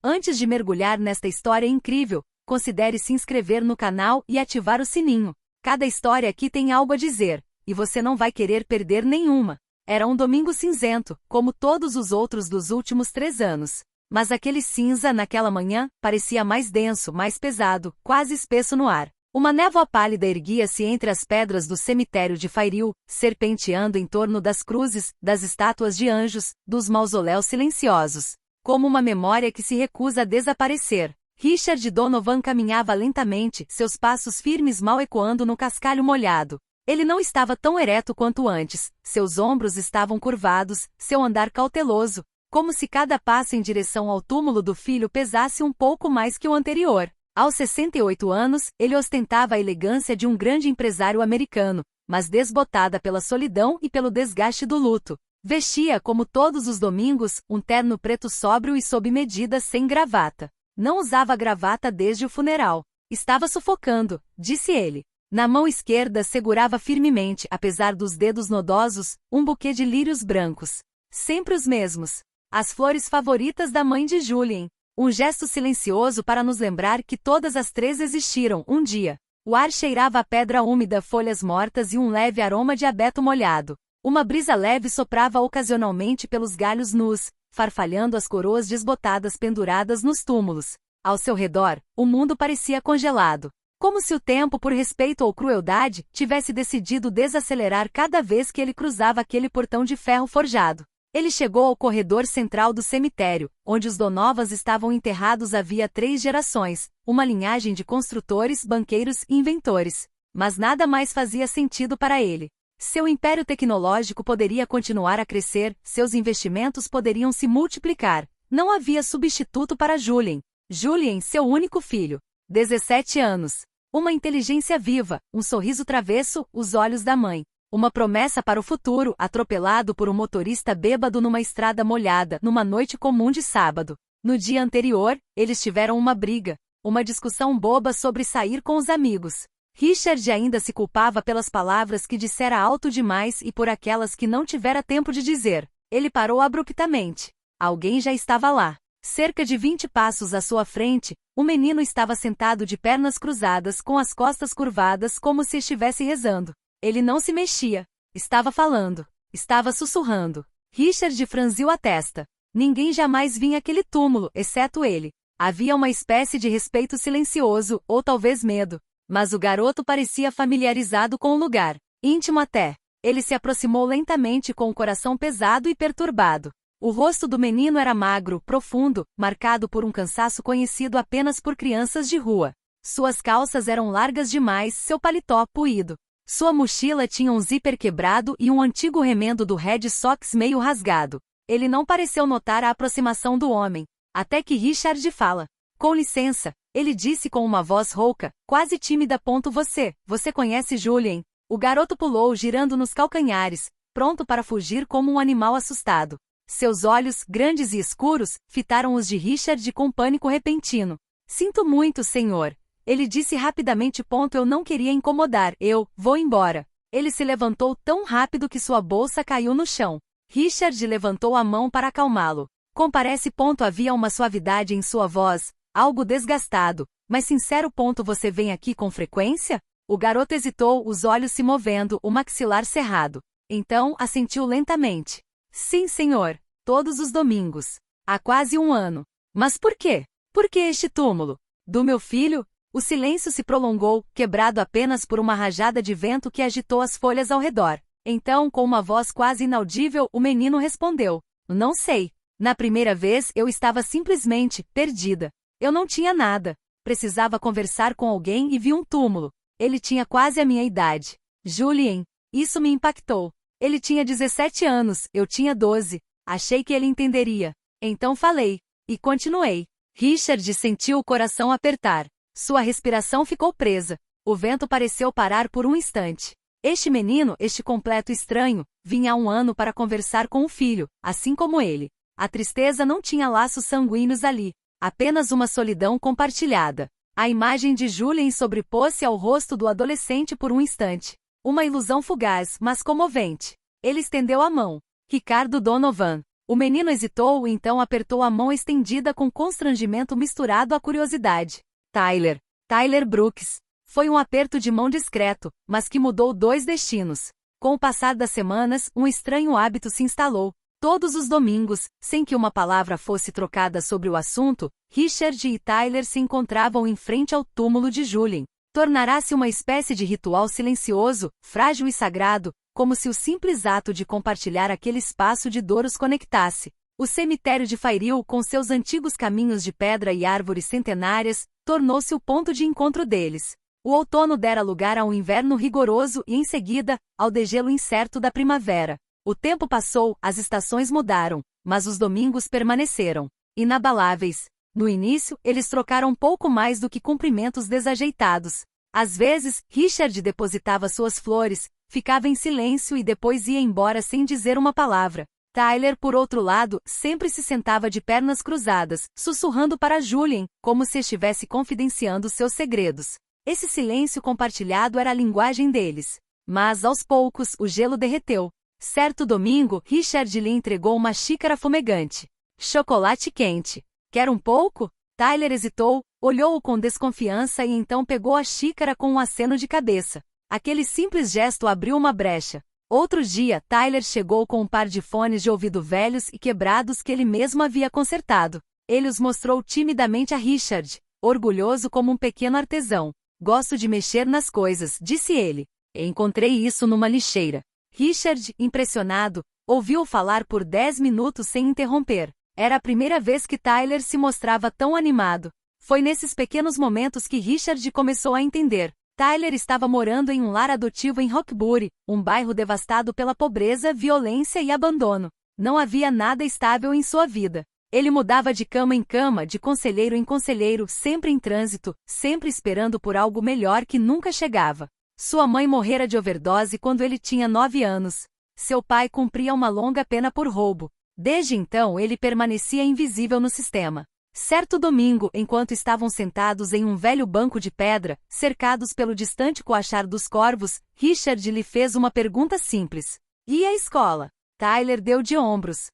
Antes de mergulhar nesta história incrível, considere se inscrever no canal e ativar o sininho. Cada história aqui tem algo a dizer, e você não vai querer perder nenhuma. Era um domingo cinzento, como todos os outros dos últimos 3 anos. Mas aquele cinza naquela manhã parecia mais denso, mais pesado, quase espesso no ar. Uma névoa pálida erguia-se entre as pedras do cemitério de Fairil, serpenteando em torno das cruzes, das estátuas de anjos, dos mausoléus silenciosos. Como uma memória que se recusa a desaparecer. Richard Donovan caminhava lentamente, seus passos firmes mal ecoando no cascalho molhado. Ele não estava tão ereto quanto antes, seus ombros estavam curvados, seu andar cauteloso, como se cada passo em direção ao túmulo do filho pesasse um pouco mais que o anterior. Aos 68 anos, ele ostentava a elegância de um grande empresário americano, mas desbotada pela solidão e pelo desgaste do luto. Vestia, como todos os domingos, um terno preto sóbrio e sob medida sem gravata. Não usava gravata desde o funeral. Estava sufocando, disse ele. Na mão esquerda segurava firmemente, apesar dos dedos nodosos, um buquê de lírios brancos. Sempre os mesmos. As flores favoritas da mãe de Julien. Um gesto silencioso para nos lembrar que todas as 3 existiram, um dia. O ar cheirava a pedra úmida, folhas mortas e um leve aroma de abeto molhado. Uma brisa leve soprava ocasionalmente pelos galhos nus, farfalhando as coroas desbotadas penduradas nos túmulos. Ao seu redor, o mundo parecia congelado. Como se o tempo, por respeito ou crueldade, tivesse decidido desacelerar cada vez que ele cruzava aquele portão de ferro forjado. Ele chegou ao corredor central do cemitério, onde os Donovans estavam enterrados havia 3 gerações, uma linhagem de construtores, banqueiros e inventores. Mas nada mais fazia sentido para ele. Seu império tecnológico poderia continuar a crescer, seus investimentos poderiam se multiplicar. Não havia substituto para Julien. Julien, seu único filho. 17 anos. Uma inteligência viva, um sorriso travesso, os olhos da mãe. Uma promessa para o futuro, atropelado por um motorista bêbado numa estrada molhada, numa noite comum de sábado. No dia anterior, eles tiveram uma briga. Uma discussão boba sobre sair com os amigos. Richard ainda se culpava pelas palavras que dissera alto demais e por aquelas que não tivera tempo de dizer. Ele parou abruptamente. Alguém já estava lá. Cerca de 20 passos à sua frente, o menino estava sentado de pernas cruzadas com as costas curvadas como se estivesse rezando. Ele não se mexia. Estava falando. Estava sussurrando. Richard franziu a testa. Ninguém jamais vinha àquele túmulo, exceto ele. Havia uma espécie de respeito silencioso, ou talvez medo. Mas o garoto parecia familiarizado com o lugar. Íntimo até. Ele se aproximou lentamente com o coração pesado e perturbado. O rosto do menino era magro, profundo, marcado por um cansaço conhecido apenas por crianças de rua. Suas calças eram largas demais, seu paletó puído. Sua mochila tinha um zíper quebrado e um antigo remendo do Red Sox meio rasgado. Ele não pareceu notar a aproximação do homem. Até que Richard fala. Com licença, ele disse com uma voz rouca, quase tímida. Você conhece Julien? O garoto pulou girando nos calcanhares, pronto para fugir como um animal assustado. Seus olhos, grandes e escuros, fitaram os de Richard com pânico repentino. Sinto muito, senhor. Ele disse rapidamente. Eu não queria incomodar. Eu vou embora. Ele se levantou tão rápido que sua bolsa caiu no chão. Richard levantou a mão para acalmá-lo. Comparece. Havia uma suavidade em sua voz, algo desgastado, mas sincero. Você vem aqui com frequência? O garoto hesitou, os olhos se movendo, o maxilar cerrado. Então, assentiu lentamente. Sim, senhor. Todos os domingos. Há quase 1 ano. Mas por quê? Por que este túmulo? Do meu filho? O silêncio se prolongou, quebrado apenas por uma rajada de vento que agitou as folhas ao redor. Então, com uma voz quase inaudível, o menino respondeu. Não sei. Na primeira vez, eu estava simplesmente perdida. Eu não tinha nada. Precisava conversar com alguém e vi um túmulo. Ele tinha quase a minha idade. Julien. Isso me impactou. Ele tinha 17 anos, eu tinha 12. Achei que ele entenderia. Então falei. E continuei. Richard sentiu o coração apertar. Sua respiração ficou presa. O vento pareceu parar por um instante. Este menino, este completo estranho, vinha há 1 ano para conversar com o filho, assim como ele. A tristeza não tinha laços sanguíneos ali. Apenas uma solidão compartilhada. A imagem de Julien sobrepôs-se ao rosto do adolescente por um instante. Uma ilusão fugaz, mas comovente. Ele estendeu a mão. Ricardo Donovan. O menino hesitou e então apertou a mão estendida com constrangimento misturado à curiosidade. Tyler Brooks. Foi um aperto de mão discreto, mas que mudou dois destinos. Com o passar das semanas, um estranho hábito se instalou. Todos os domingos, sem que uma palavra fosse trocada sobre o assunto, Richard e Tyler se encontravam em frente ao túmulo de Julien. Tornará-se uma espécie de ritual silencioso, frágil e sagrado, como se o simples ato de compartilhar aquele espaço de dor os conectasse. O cemitério de Fairil, com seus antigos caminhos de pedra e árvores centenárias, tornou-se o ponto de encontro deles. O outono dera lugar a um inverno rigoroso e, em seguida, ao degelo incerto da primavera. O tempo passou, as estações mudaram, mas os domingos permaneceram inabaláveis. No início, eles trocaram pouco mais do que cumprimentos desajeitados. Às vezes, Richard depositava suas flores, ficava em silêncio e depois ia embora sem dizer uma palavra. Tyler, por outro lado, sempre se sentava de pernas cruzadas, sussurrando para Julien, como se estivesse confidenciando seus segredos. Esse silêncio compartilhado era a linguagem deles. Mas, aos poucos, o gelo derreteu. Certo domingo, Richard lhe entregou uma xícara fumegante. Chocolate quente. Quer um pouco? Tyler hesitou, olhou-o com desconfiança e então pegou a xícara com um aceno de cabeça. Aquele simples gesto abriu uma brecha. Outro dia, Tyler chegou com um par de fones de ouvido velhos e quebrados que ele mesmo havia consertado. Ele os mostrou timidamente a Richard, orgulhoso como um pequeno artesão. Gosto de mexer nas coisas, disse ele. Encontrei isso numa lixeira. Richard, impressionado, ouviu-o falar por 10 minutos sem interromper. Era a primeira vez que Tyler se mostrava tão animado. Foi nesses pequenos momentos que Richard começou a entender. Tyler estava morando em um lar adotivo em Rockbury, um bairro devastado pela pobreza, violência e abandono. Não havia nada estável em sua vida. Ele mudava de cama em cama, de conselheiro em conselheiro, sempre em trânsito, sempre esperando por algo melhor que nunca chegava. Sua mãe morrera de overdose quando ele tinha 9 anos. Seu pai cumpria uma longa pena por roubo. Desde então ele permanecia invisível no sistema. Certo domingo, enquanto estavam sentados em um velho banco de pedra, cercados pelo distante coachar dos corvos, Richard lhe fez uma pergunta simples. E a escola? Tyler deu de ombros.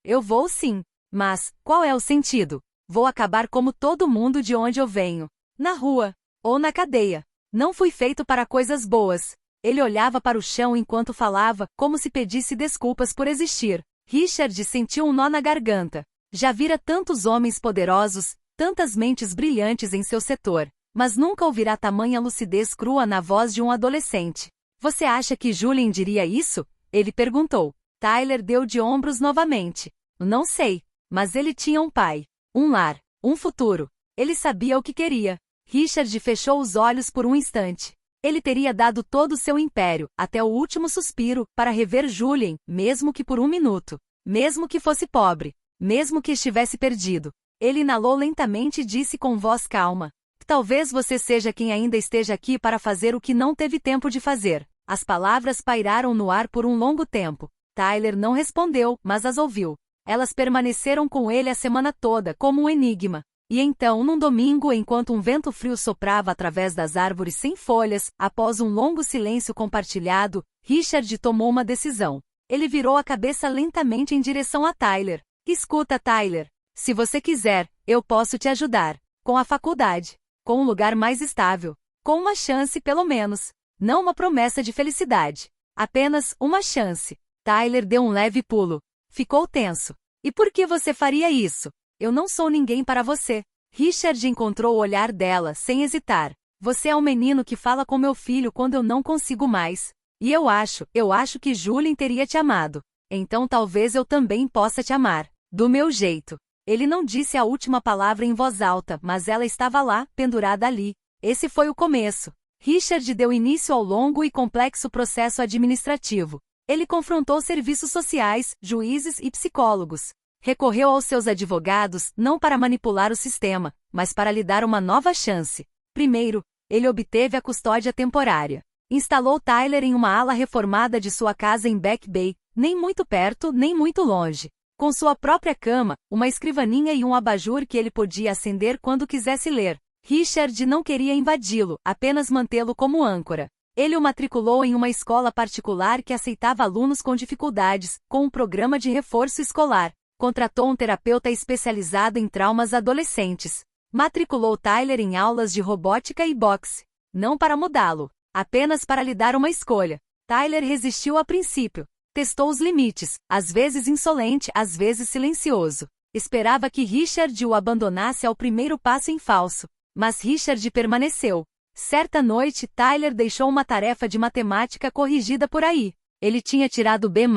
Eu vou sim. Mas, qual é o sentido? Vou acabar como todo mundo de onde eu venho. Na rua. Ou na cadeia. Não fui feito para coisas boas. Ele olhava para o chão enquanto falava, como se pedisse desculpas por existir. Richard sentiu um nó na garganta. Já vira tantos homens poderosos, tantas mentes brilhantes em seu setor, mas nunca ouvirá tamanha lucidez crua na voz de um adolescente. Você acha que Julien diria isso? Ele perguntou. Tyler deu de ombros novamente. Não sei, mas ele tinha um pai, um lar, um futuro. Ele sabia o que queria. Richard fechou os olhos por um instante. Ele teria dado todo o seu império, até o último suspiro, para rever Julien, mesmo que por um minuto. Mesmo que fosse pobre. Mesmo que estivesse perdido. Ele inalou lentamente e disse com voz calma. Talvez você seja quem ainda esteja aqui para fazer o que não teve tempo de fazer. As palavras pairaram no ar por um longo tempo. Tyler não respondeu, mas as ouviu. Elas permaneceram com ele a semana toda, como um enigma. E então, num domingo, enquanto um vento frio soprava através das árvores sem folhas, após um longo silêncio compartilhado, Richard tomou uma decisão. Ele virou a cabeça lentamente em direção a Tyler. Escuta, Tyler. Se você quiser, eu posso te ajudar. Com a faculdade. Com um lugar mais estável. Com uma chance, pelo menos. Não uma promessa de felicidade. Apenas uma chance. Tyler deu um leve pulo. Ficou tenso. E por que você faria isso? Eu não sou ninguém para você. Richard encontrou o olhar dela, sem hesitar. Você é um menino que fala com meu filho quando eu não consigo mais. E eu acho que Julien teria te amado. Então talvez eu também possa te amar. Do meu jeito. Ele não disse a última palavra em voz alta, mas ela estava lá, pendurada ali. Esse foi o começo. Richard deu início ao longo e complexo processo administrativo. Ele confrontou serviços sociais, juízes e psicólogos. Recorreu aos seus advogados, não para manipular o sistema, mas para lhe dar uma nova chance. Primeiro, ele obteve a custódia temporária. Instalou Tyler em uma ala reformada de sua casa em Back Bay, nem muito perto, nem muito longe. Com sua própria cama, uma escrivaninha e um abajur que ele podia acender quando quisesse ler. Richard não queria invadi-lo, apenas mantê-lo como âncora. Ele o matriculou em uma escola particular que aceitava alunos com dificuldades, com um programa de reforço escolar. Contratou um terapeuta especializado em traumas adolescentes. Matriculou Tyler em aulas de robótica e boxe. Não para mudá-lo, apenas para lhe dar uma escolha. Tyler resistiu a princípio. Testou os limites, às vezes insolente, às vezes silencioso. Esperava que Richard o abandonasse ao primeiro passo em falso. Mas Richard permaneceu. Certa noite, Tyler deixou uma tarefa de matemática corrigida por aí. Ele tinha tirado B+.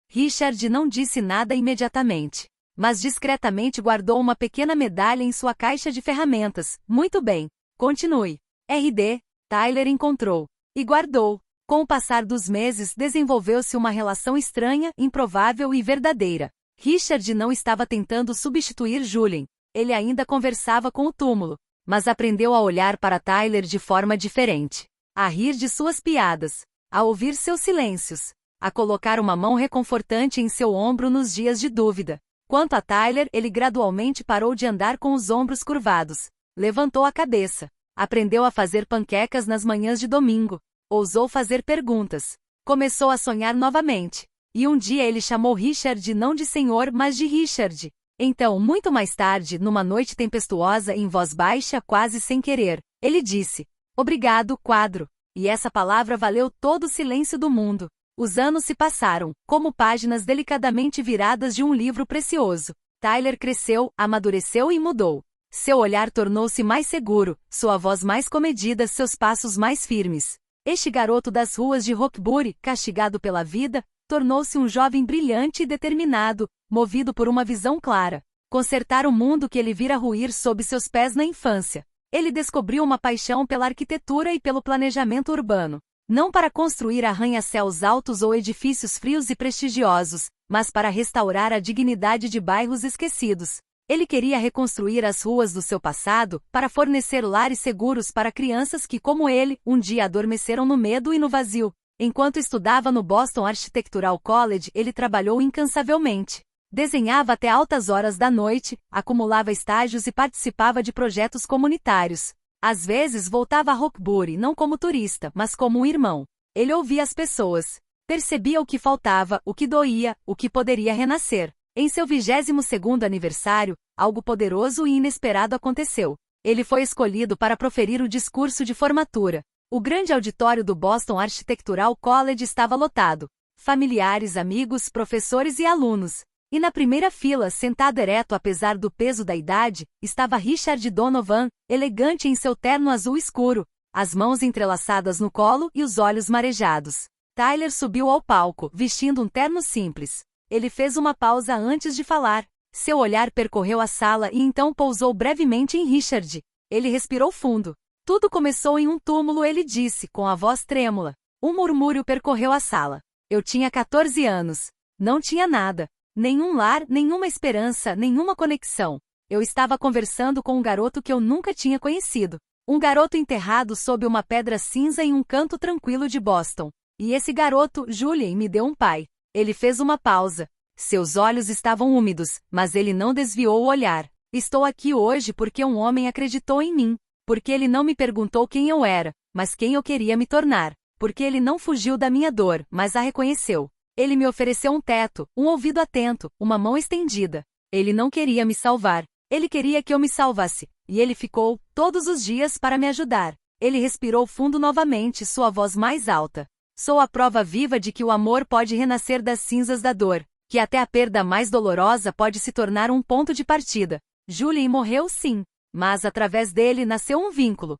Richard não disse nada imediatamente, mas discretamente guardou uma pequena medalha em sua caixa de ferramentas. Muito bem, continue. RD, Tyler encontrou e guardou. Com o passar dos meses, desenvolveu-se uma relação estranha, improvável e verdadeira. Richard não estava tentando substituir Julien. Ele ainda conversava com o túmulo, mas aprendeu a olhar para Tyler de forma diferente, a rir de suas piadas, a ouvir seus silêncios, a colocar uma mão reconfortante em seu ombro nos dias de dúvida. Quanto a Tyler, ele gradualmente parou de andar com os ombros curvados, levantou a cabeça, aprendeu a fazer panquecas nas manhãs de domingo, ousou fazer perguntas, começou a sonhar novamente, e um dia ele chamou Richard não de senhor, mas de Richard. Então, muito mais tarde, numa noite tempestuosa, em voz baixa, quase sem querer, ele disse: "Obrigado, quadro." E essa palavra valeu todo o silêncio do mundo. Os anos se passaram, como páginas delicadamente viradas de um livro precioso. Tyler cresceu, amadureceu e mudou. Seu olhar tornou-se mais seguro, sua voz mais comedida, seus passos mais firmes. Este garoto das ruas de Roxbury, castigado pela vida, tornou-se um jovem brilhante e determinado, movido por uma visão clara. Consertar o mundo que ele vira ruir sob seus pés na infância. Ele descobriu uma paixão pela arquitetura e pelo planejamento urbano. Não para construir arranha-céus altos ou edifícios frios e prestigiosos, mas para restaurar a dignidade de bairros esquecidos. Ele queria reconstruir as ruas do seu passado, para fornecer lares seguros para crianças que, como ele, um dia adormeceram no medo e no vazio. Enquanto estudava no Boston Architectural College, ele trabalhou incansavelmente. Desenhava até altas horas da noite, acumulava estágios e participava de projetos comunitários. Às vezes voltava a Roxbury não como turista, mas como um irmão. Ele ouvia as pessoas. Percebia o que faltava, o que doía, o que poderia renascer. Em seu 22º aniversário, algo poderoso e inesperado aconteceu. Ele foi escolhido para proferir o discurso de formatura. O grande auditório do Boston Architectural College estava lotado. Familiares, amigos, professores e alunos. E na primeira fila, sentado ereto apesar do peso da idade, estava Richard Donovan, elegante em seu terno azul escuro, as mãos entrelaçadas no colo e os olhos marejados. Tyler subiu ao palco, vestindo um terno simples. Ele fez uma pausa antes de falar. Seu olhar percorreu a sala e então pousou brevemente em Richard. Ele respirou fundo. Tudo começou em um túmulo, ele disse, com a voz trêmula. Um murmúrio percorreu a sala. Eu tinha 14 anos. Não tinha nada. Nenhum lar, nenhuma esperança, nenhuma conexão. Eu estava conversando com um garoto que eu nunca tinha conhecido. Um garoto enterrado sob uma pedra cinza em um canto tranquilo de Boston. E esse garoto, Julien, me deu um pai. Ele fez uma pausa. Seus olhos estavam úmidos, mas ele não desviou o olhar. Estou aqui hoje porque um homem acreditou em mim. Porque ele não me perguntou quem eu era, mas quem eu queria me tornar. Porque ele não fugiu da minha dor, mas a reconheceu. Ele me ofereceu um teto, um ouvido atento, uma mão estendida. Ele não queria me salvar. Ele queria que eu me salvasse. E ele ficou, todos os dias, para me ajudar. Ele respirou fundo novamente, sua voz mais alta. Sou a prova viva de que o amor pode renascer das cinzas da dor. Que até a perda mais dolorosa pode se tornar um ponto de partida. Julien morreu sim. Mas através dele nasceu um vínculo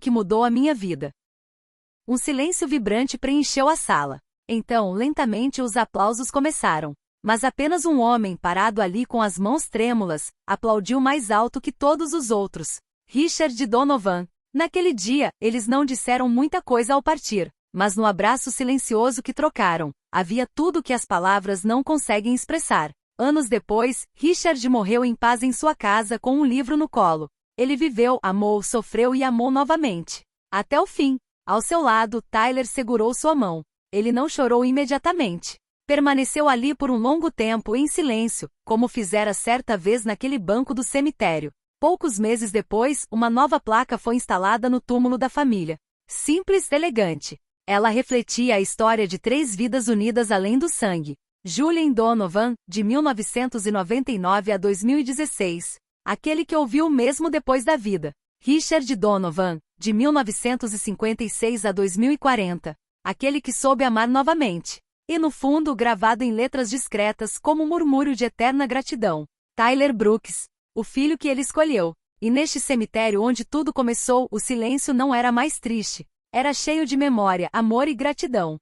que mudou a minha vida. Um silêncio vibrante preencheu a sala. Então, lentamente os aplausos começaram. Mas apenas um homem, parado ali com as mãos trêmulas, aplaudiu mais alto que todos os outros. Richard Donovan. Naquele dia, eles não disseram muita coisa ao partir, mas no abraço silencioso que trocaram, havia tudo que as palavras não conseguem expressar. Anos depois, Richard morreu em paz em sua casa com um livro no colo. Ele viveu, amou, sofreu e amou novamente. Até o fim. Ao seu lado, Tyler segurou sua mão. Ele não chorou imediatamente. Permaneceu ali por um longo tempo em silêncio, como fizera certa vez naquele banco do cemitério. Poucos meses depois, uma nova placa foi instalada no túmulo da família. Simples, elegante. Ela refletia a história de 3 vidas unidas além do sangue. Julian Donovan, de 1999 a 2016. Aquele que ouviu mesmo depois da vida. Richard Donovan, de 1956 a 2040. Aquele que soube amar novamente. E no fundo, gravado em letras discretas como um murmúrio de eterna gratidão. Tyler Brooks. O filho que ele escolheu. E neste cemitério onde tudo começou, o silêncio não era mais triste. Era cheio de memória, amor e gratidão.